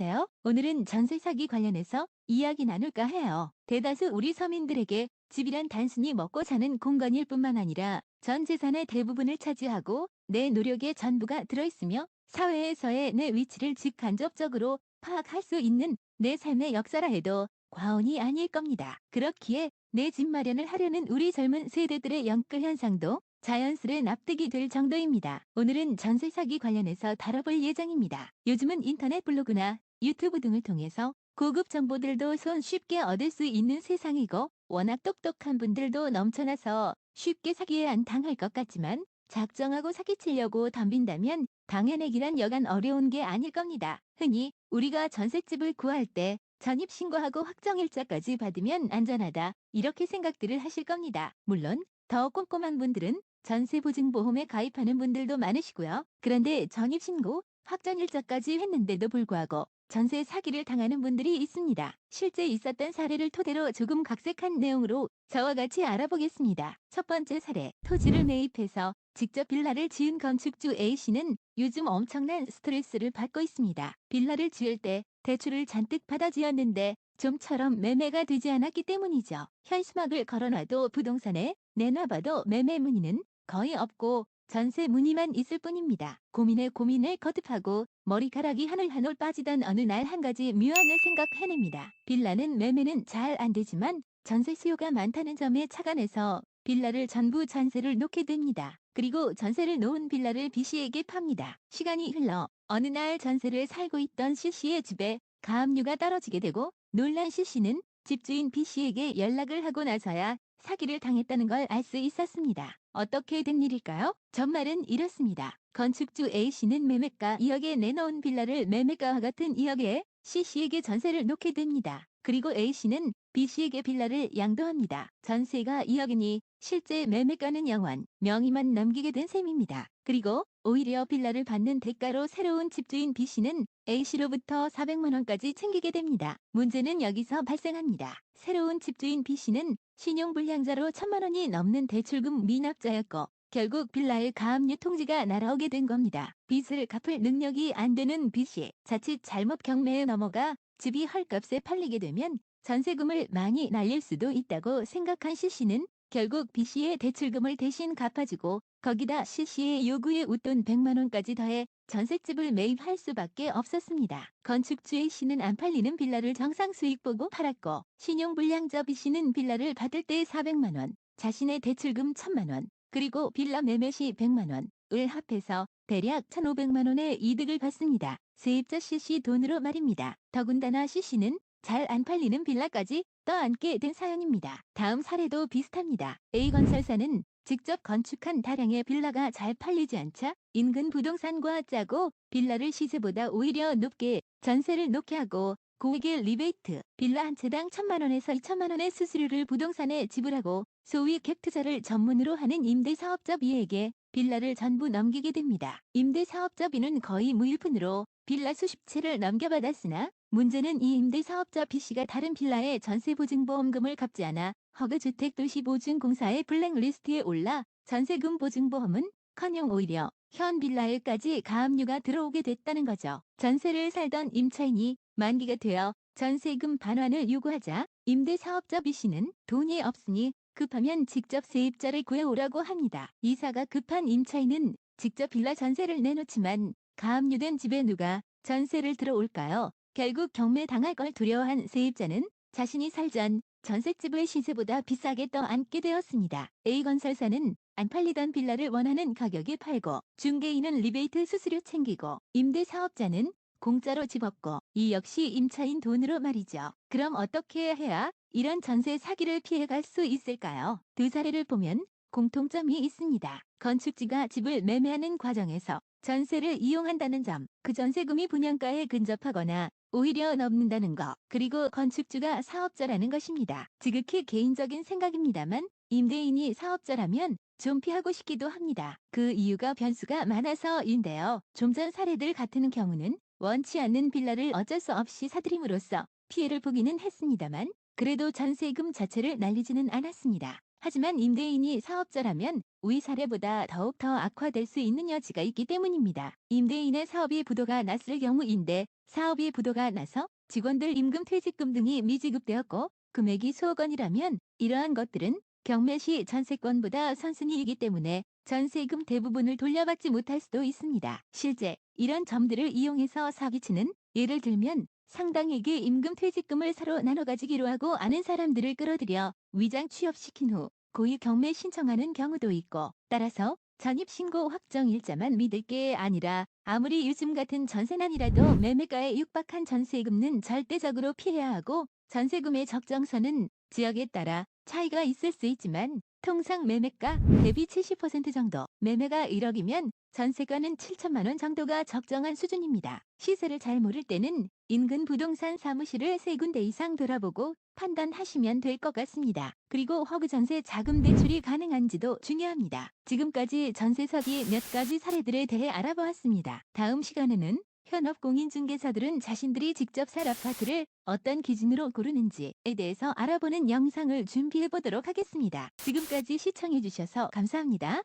안녕하세요. 오늘은 전세 사기 관련해서 이야기 나눌까 해요. 대다수 우리 서민들에게 집이란 단순히 먹고 사는 공간일 뿐만 아니라 전 재산의 대부분을 차지하고 내 노력의 전부가 들어있으며 사회에서의 내 위치를 직간접적으로 파악할 수 있는 내 삶의 역사라 해도 과언이 아닐 겁니다. 그렇기에 내 집 마련을 하려는 우리 젊은 세대들의 영끌 현상도 자연스레 납득이 될 정도입니다. 오늘은 전세 사기 관련해서 다뤄볼 예정입니다. 요즘은 인터넷 블로그나 유튜브 등을 통해서 고급 정보들도 손쉽게 얻을 수 있는 세상이고 워낙 똑똑한 분들도 넘쳐나서 쉽게 사기에 안 당할 것 같지만 작정하고 사기치려고 덤빈다면 당해내기란 여간 어려운 게 아닐 겁니다. 흔히 우리가 전셋집을 구할 때 전입신고하고 확정일자까지 받으면 안전하다 이렇게 생각들을 하실 겁니다. 물론 더 꼼꼼한 분들은 전세보증보험에 가입하는 분들도 많으시고요. 그런데 전입신고, 확정일자까지 했는데도 불구하고 전세 사기를 당하는 분들이 있습니다. 실제 있었던 사례를 토대로 조금 각색한 내용으로 저와 같이 알아보겠습니다. 첫 번째 사례, 토지를 매입해서 직접 빌라를 지은 건축주 A씨는 요즘 엄청난 스트레스를 받고 있습니다. 빌라를 지을 때 대출을 잔뜩 받아 지었는데 좀처럼 매매가 되지 않았기 때문이죠. 현수막을 걸어놔도 부동산에 내놔봐도 매매 문의는 거의 없고 전세 문의만 있을 뿐입니다. 고민에 고민을 거듭하고 머리카락이 하늘 한 올 빠지던 어느 날 한 가지 묘안을 생각해냅니다. 빌라는 매매는 잘 안 되지만 전세 수요가 많다는 점에 착안해서 빌라를 전부 전세를 놓게 됩니다. 그리고 전세를 놓은 빌라를 B씨에게 팝니다. 시간이 흘러 어느 날 전세를 살고 있던 C씨의 집에 가압류가 떨어지게 되고 놀란 C씨는 집주인 B씨에게 연락을 하고 나서야 사기를 당했다는 걸 알 수 있었습니다. 어떻게 된 일일까요? 전말은 이렇습니다. 건축주 A씨는 매매가 2억에 내놓은 빌라를 매매가와 같은 2억에 C씨에게 전세를 놓게 됩니다. 그리고 A씨는 B씨에게 빌라를 양도합니다. 전세가 2억이니 실제 매매가는 0원, 명의만 남기게 된 셈입니다. 그리고 오히려 빌라를 받는 대가로 새로운 집주인 B씨는 A씨로부터 400만 원까지 챙기게 됩니다. 문제는 여기서 발생합니다. 새로운 집주인 B씨는 신용불량자로 1,000만 원이 넘는 대출금 미납자였고 결국 빌라의 가압류 통지가 날아오게 된 겁니다. 빚을 갚을 능력이 안 되는 B씨, 자칫 잘못 경매에 넘어가 집이 헐값에 팔리게 되면 전세금을 많이 날릴 수도 있다고 생각한 C씨는 결국 B씨의 대출금을 대신 갚아주고 거기다 C씨의 요구에 웃돈 100만 원까지 더해 전셋집을 매입할 수밖에 없었습니다. 건축주 A씨는 안 팔리는 빌라를 정상 수익 보고 팔았고 신용불량자 B씨는 빌라를 받을 때 400만 원, 자신의 대출금 1,000만 원, 그리고 빌라 매매 시 100만 원을 합해서 대략 1,500만 원의 이득을 받습니다. 세입자 C씨 돈으로 말입니다. 더군다나 C씨는 잘 안 팔리는 빌라까지 떠안게 된 사연입니다. 다음 사례도 비슷합니다. A건설사는 직접 건축한 다량의 빌라가 잘 팔리지 않자 인근 부동산과 짜고 빌라를 시세보다 오히려 높게 전세를 놓게 하고 고액의 리베이트, 빌라 한 채당 1,000만 원에서 2,000만 원의 수수료를 부동산에 지불하고 소위 갭 투자를 전문으로 하는 임대사업자 B에게 빌라를 전부 넘기게 됩니다. 임대사업자 B는 거의 무일푼으로 빌라 수십 채를 넘겨받았으나 문제는 이 임대사업자 B씨가 다른 빌라에 전세보증보험금을 갚지 않아 허그주택도시보증공사의 블랙리스트에 올라 전세금 보증보험은 커녕 오히려 현 빌라에까지 가압류가 들어오게 됐다는 거죠. 전세를 살던 임차인이 만기가 되어 전세금 반환을 요구하자 임대사업자 B씨는 돈이 없으니 급하면 직접 세입자를 구해오라고 합니다. 이사가 급한 임차인은 직접 빌라 전세를 내놓지만 가압류된 집에 누가 전세를 들어올까요? 결국 경매 당할 걸 두려워한 세입자는 자신이 살던 전셋집을 시세보다 비싸게 떠안게 되었습니다. A건설사는 안 팔리던 빌라를 원하는 가격에 팔고 중개인은 리베이트 수수료 챙기고 임대사업자는 공짜로 집 얻고 이 역시 임차인 돈으로 말이죠. 그럼 어떻게 해야 이런 전세 사기를 피해갈 수 있을까요? 두 사례를 보면 공통점이 있습니다. 건축주가 집을 매매하는 과정에서 전세를 이용한다는 점, 그 전세금이 분양가에 근접하거나 오히려 넘는다는 거, 그리고 건축주가 사업자라는 것입니다. 지극히 개인적인 생각입니다만 임대인이 사업자라면 좀 피하고 싶기도 합니다. 그 이유가 변수가 많아서인데요. 좀 전 사례들 같은 경우는 원치 않는 빌라를 어쩔 수 없이 사들임으로써 피해를 보기는 했습니다만 그래도 전세금 자체를 날리지는 않았습니다. 하지만 임대인이 사업자라면 위 사례보다 더욱 더 악화될 수 있는 여지가 있기 때문입니다. 임대인의 사업이 부도가 났을 경우인데 사업이 부도가 나서 직원들 임금 퇴직금 등이 미지급되었고 금액이 수억 원이라면 이러한 것들은 경매 시 전세권보다 선순위이기 때문에 전세금 대부분을 돌려받지 못할 수도 있습니다. 실제 이런 점들을 이용해서 사기치는 예를 들면 상당액의 임금 퇴직금을 서로 나눠 가지기로 하고 아는 사람들을 끌어들여 위장 취업시킨 후 고의 경매 신청하는 경우도 있고 따라서 전입신고 확정일자만 믿을 게 아니라 아무리 요즘 같은 전세난이라도 매매가에 육박한 전세금은 절대적으로 피해야 하고 전세금의 적정선은 지역에 따라 차이가 있을 수 있지만 통상 매매가 대비 70% 정도, 매매가 1억이면 전세가는 7천만 원 정도가 적정한 수준입니다. 시세를 잘 모를 때는 인근 부동산 사무실을 3군데 이상 돌아보고 판단하시면 될 것 같습니다. 그리고 허그 전세 자금 대출이 가능한지도 중요합니다. 지금까지 전세 사기 몇 가지 사례들에 대해 알아보았습니다. 다음 시간에는 현업 공인중개사들은 자신들이 직접 살 아파트를 어떤 기준으로 고르는지에 대해서 알아보는 영상을 준비해 보도록 하겠습니다. 지금까지 시청해 주셔서 감사합니다.